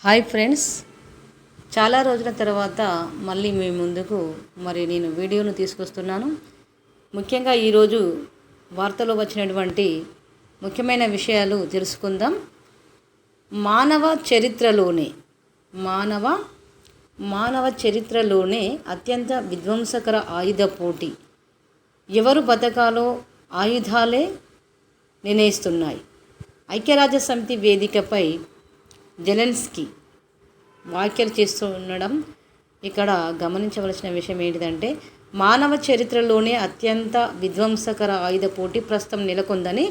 Hi friends, చాలా రోజుల తర్వాత మళ్ళీ మీ ముందుకు నేను వీడియోను తీసుకొస్తున్నాను. ముఖ్యంగా ఈరోజు వార్తలో వచ్చినటువంటి ముఖ్యమైన విషయాలు తెలుసుకుందాం. మానవ చరిత్రలోనే అత్యంత విధ్వంసకర ఆయుధ పోటీ. ఎవరు బతకాలో ఆయుధాలే నిర్ణయిస్తున్నాయి. ఐక్యరాజ్య సమితి వేదికపై జెలెన్స్కీ వ్యాఖ్యలు చేస్తూ ఉండడం ఇక్కడ గమనించవలసిన విషయం ఏంటిదంటే, మానవ చరిత్రలోనే అత్యంత విధ్వంసకర ఆయుధ పోటీ ప్రస్తుతం నెలకొందని,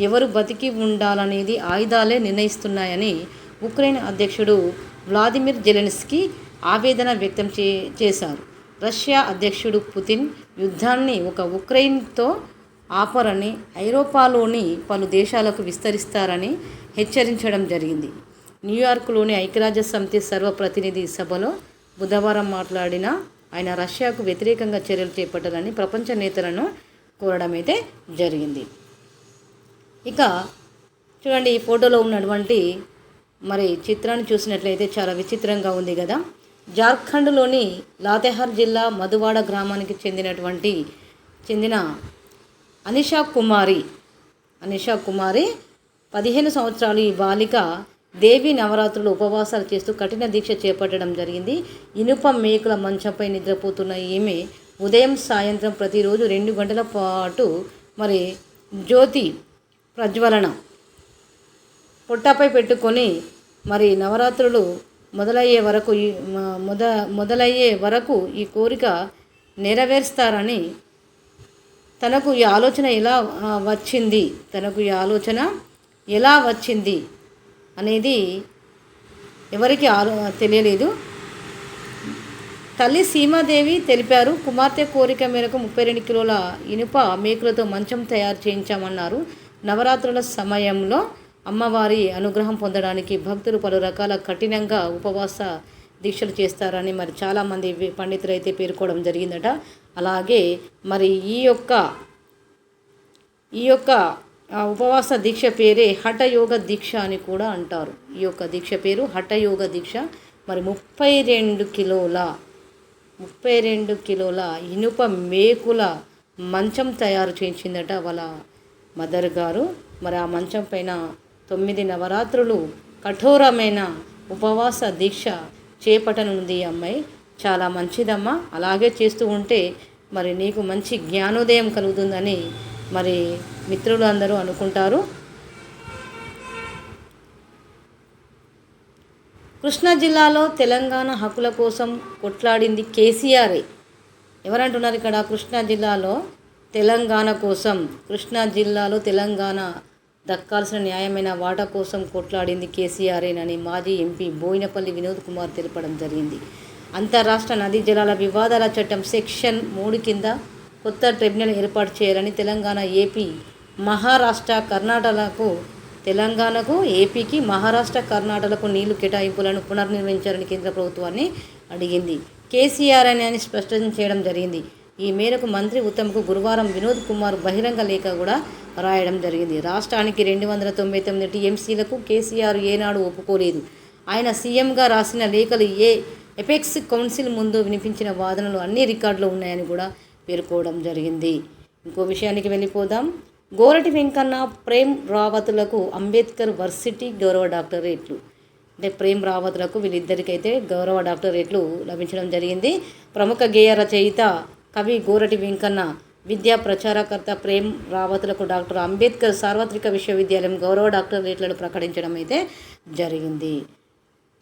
ఎవరు బతికి ఉండాలనేది ఆయుధాలే నిర్ణయిస్తున్నాయని ఉక్రెయిన్ అధ్యక్షుడు వ్లాదిమిర్ జెలెన్స్కీ ఆవేదన వ్యక్తం చేశారు. రష్యా అధ్యక్షుడు పుతిన్ యుద్ధాన్ని ఉక్రెయిన్తో ఆపరని, ఐరోపాలోని పలు దేశాలకు విస్తరిస్తారని హెచ్చరించడం జరిగింది. న్యూయార్క్లోని ఐక్యరాజ్య సమితి సర్వప్రతినిధి సభలో బుధవారం మాట్లాడిన ఆయన రష్యాకు వ్యతిరేకంగా చర్యలు చేపట్టాలని ప్రపంచ నేతలను కోరడం అయితే జరిగింది. ఇక చూడండి, ఈ ఫోటోలో ఉన్నటువంటి చిత్రాన్ని చూసినట్లయితే చాలా విచిత్రంగా ఉంది కదా. జార్ఖండ్లోని లాతెహార్ జిల్లా మధువాడ గ్రామానికి చెందిన అనిషా కుమారి 15 సంవత్సరాలు. ఈ బాలిక దేవి నవరాత్రులు ఉపవాసాలు చేస్తూ కఠిన దీక్ష చేపట్టడం జరిగింది. ఇనుప మేకుల మంచంపై నిద్రపోతున్న ఈమె ఉదయం సాయంత్రం ప్రతిరోజు 2 గంటల పాటు జ్యోతి ప్రజ్వలన పొట్టపై పెట్టుకొని నవరాత్రులు మొదలయ్యే వరకు ఈ కోరిక నెరవేరుస్తారని, తనకు ఈ ఆలోచన ఎలా వచ్చింది అనేది ఎవరికి తెలియలేదు. తల్లి సీమాదేవి తెలిపారు. కుమార్తె కోరిక మేరకు 32 కిలోల ఇనుప మేకులతో మంచం తయారు చేయించామన్నారు. నవరాత్రుల సమయంలో అమ్మవారి అనుగ్రహం పొందడానికి భక్తులు పలు రకాల కఠినంగా ఉపవాస దీక్షలు చేస్తారని చాలామంది పండితులు అయితే పేర్కోవడం జరిగిందట. అలాగే ఈ యొక్క ఉపవాస దీక్ష పేరే హఠయోగ దీక్ష అని కూడా అంటారు. ఈ యొక్క దీక్ష పేరు హఠయోగ దీక్ష. 32 కిలోల ఇనుప మేకుల మంచం తయారు చేయించిందట వాళ్ళ మదర్ గారు. ఆ మంచం పైన 9 నవరాత్రులు కఠోరమైన ఉపవాస దీక్ష చేపట్టనుంది ఈ అమ్మాయి. చాలా మంచిదమ్మా, అలాగే చేస్తూ ఉంటే నీకు మంచి జ్ఞానోదయం కలుగుతుందని మిత్రులు అందరూ అనుకుంటారు. కృష్ణా జిల్లాలో తెలంగాణ హక్కుల కోసం కొట్లాడింది కేసీఆరే. ఎవరంటున్నారు ఇక్కడ? కృష్ణా జిల్లాలో తెలంగాణ దక్కాల్సిన న్యాయమైన వాటా కోసం కొట్లాడింది కేసీఆరేనని మాజీ ఎంపీ బోయినపల్లి వినోద్ కుమార్ తెలపడం జరిగింది. అంతర్రాష్ట్ర నదీ జలాల వివాదాల చట్టం సెక్షన్ 3 కింద కొత్త ట్రిబ్యునల్ ఏర్పాటు చేయాలని ఏపీకి మహారాష్ట్ర కర్ణాటకలకు నీళ్లు కేటాయింపులను పునర్నిర్వహించాలని కేంద్ర ప్రభుత్వాన్ని అడిగింది. కేసీఆర్ అని స్పష్టం చేయడం జరిగింది. ఈ మేరకు మంత్రి ఉత్తమ్కు గురువారం వినోద్ కుమార్ బహిరంగ లేఖ కూడా రాయడం జరిగింది. రాష్ట్రానికి 299 టీఎంసీలకు కేసీఆర్ ఏనాడు ఒప్పుకోలేదు. ఆయన సీఎంగా రాసిన లేఖలు ఎపెక్స్ కౌన్సిల్ ముందు వినిపించిన వాదనలు అన్ని రికార్డులో ఉన్నాయని కూడా పేర్కోవడం జరిగింది. ఇంకో విషయానికి వెళ్ళిపోదాం. గోరటి వెంకన్న, ప్రేమ్ రావత్లకు అంబేద్కర్ వర్సిటీ గౌరవ డాక్టరేట్లు. ప్రేమ్ రావత్లకు వీళ్ళిద్దరికైతే గౌరవ డాక్టరేట్లు లభించడం జరిగింది. ప్రముఖ గేయ రచయిత, కవి గోరటి వెంకన్న, విద్యా ప్రచారకర్త ప్రేమ్ రావత్లకు డాక్టర్ అంబేద్కర్ సార్వత్రిక విశ్వవిద్యాలయం గౌరవ డాక్టరేట్లను ప్రకటించడం అయితే జరిగింది.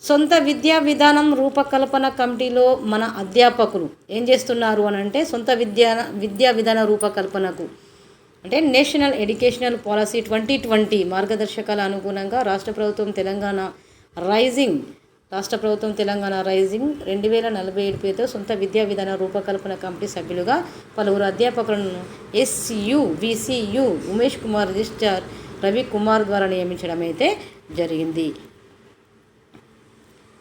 సొంత విద్యా విధానం రూపకల్పన కమిటీలో మన అధ్యాపకులు ఏం చేస్తున్నారు అని అంటే, సొంత విద్యా విధాన రూపకల్పనకు నేషనల్ ఎడ్యుకేషనల్ పాలసీ 2020 మార్గదర్శకాల అనుగుణంగా రాష్ట్ర ప్రభుత్వం తెలంగాణ రైజింగ్ 2047 పేరుతో సొంత విద్యా విధాన రూపకల్పన కమిటీ సభ్యులుగా పలువురు అధ్యాపకులను VCU ఉమేష్ కుమార్, రిజిస్ట్రార్ రవి కుమార్ ద్వారా నియమించడం అయితే జరిగింది.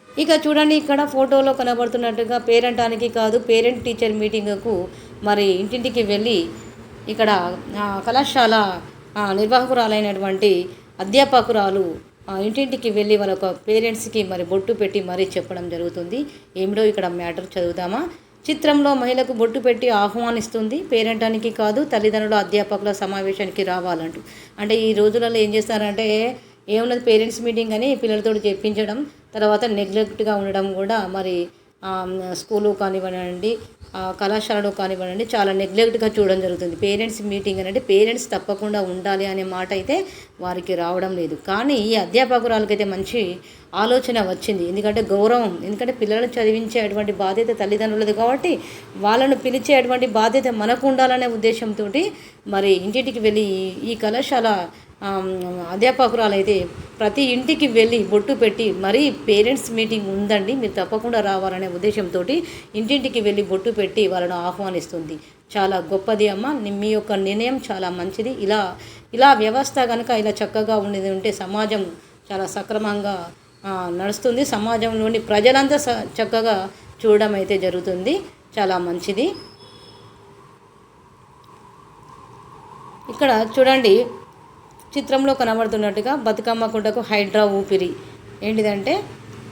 ఇక చూడండి, ఇక్కడ ఫోటోలో కనబడుతున్నట్టుగా పేరెంటానికి కాదు, పేరెంట్ టీచర్ మీటింగ్కు ఇంటింటికి వెళ్ళి ఇక్కడ కళాశాల నిర్వాహకురాలైనటువంటి అధ్యాపకురాలు ఇంటింటికి వెళ్ళి వాళ్ళ పేరెంట్స్కి మరి బొట్టు పెట్టి మరీ చెప్పడం జరుగుతుంది. ఏమిటో ఇక్కడ మ్యాటర్ చదువుదామా. చిత్రంలో మహిళకు బొట్టు పెట్టి ఆహ్వానిస్తుంది. పేరెంటానికి కాదు, తల్లిదండ్రుల అధ్యాపకుల సమావేశానికి రావాలంటూ. అంటే ఈ రోజులలో ఏం చేస్తారంటే ఏమున్నది, పేరెంట్స్ మీటింగ్ అని పిల్లలతో చెప్పించడం, తర్వాత నెగ్లెక్ట్గా ఉండడం కూడా మరి స్కూలు కానివ్వనండి, కళాశాలలో కానివ్వనండి, చాలా నెగ్లెక్ట్గా చూడడం జరుగుతుంది. పేరెంట్స్ మీటింగ్ అని అంటే పేరెంట్స్ తప్పకుండా ఉండాలి అనే మాట అయితే వారికి రావడం లేదు. కానీ ఈ అధ్యాపకురాలకైతే మంచి ఆలోచన వచ్చింది. ఎందుకంటే గౌరవం, ఎందుకంటే పిల్లలను చదివించేటువంటి బాధ్యత తల్లిదండ్రులది కాబట్టి వాళ్ళను పిలిచేటువంటి బాధ్యత మనకు ఉండాలనే ఉద్దేశంతో మరి ఇంటింటికి వెళ్ళి ఈ కళాశాల అధ్యాపకురాలు అయితే ప్రతి ఇంటికి వెళ్ళి బొట్టు పెట్టి మరీ పేరెంట్స్ మీటింగ్ ఉందండి, మీరు తప్పకుండా రావాలనే ఉద్దేశంతో ఇంటింటికి వెళ్ళి బొట్టు పెట్టి వాళ్ళను ఆహ్వానిస్తుంది. చాలా గొప్పది అమ్మ, మీ యొక్క నిర్ణయం చాలా మంచిది. ఇలా వ్యవస్థ కనుక ఇలా చక్కగా ఉండేది ఉంటే సమాజం చాలా సక్రమంగా నడుస్తుంది. సమాజంలోని ప్రజలంతా చక్కగా చూడడం అయితే జరుగుతుంది. చాలా మంచిది. ఇక్కడ చూడండి, చిత్రంలో కనబడుతున్నట్టుగా బతుకమ్మ కుంటకు హైడ్రా ఊపిరి. ఏంటిదంటే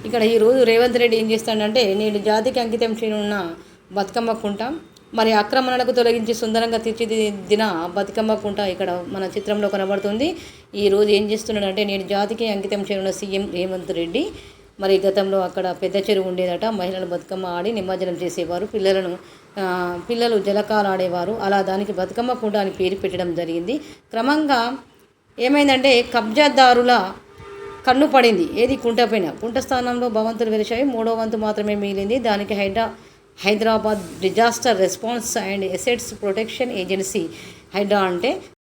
ఇక్కడ ఈరోజు రేవంత్ రెడ్డి ఏం చేస్తాడంటే, నేను జాతికి అంకితం చేయనున్న బతుకమ్మ కుంట మరి ఆక్రమణలకు తొలగించి సుందరంగా తీర్చిదిద్దిన బతుకమ్మ కుంట ఇక్కడ మన చిత్రంలో కనబడుతుంది. ఈరోజు ఏం చేస్తున్నాడంటే, నేను జాతికి అంకితం చేయనున్న సీఎం రేవంత్ రెడ్డి. మరి గతంలో అక్కడ పెద్ద చెరువు ఉండేదట, మహిళలు బతుకమ్మ ఆడి నిమజ్జనం చేసేవారు, పిల్లలు జలకాలు ఆడేవారు. అలా దానికి బతుకమ్మ కుంట అని పేరు పెట్టడం జరిగింది. క్రమంగా ఏమైందంటే కబ్జాదారుల కన్ను పడింది. ఏది కుంట పైన. కుంట స్థానంలో భవంతులు వెలిశాయి, 3వ వంతు మాత్రమే మిగిలింది. దానికి Hyderabad disaster response and assets protection agency HYDRAA అంటే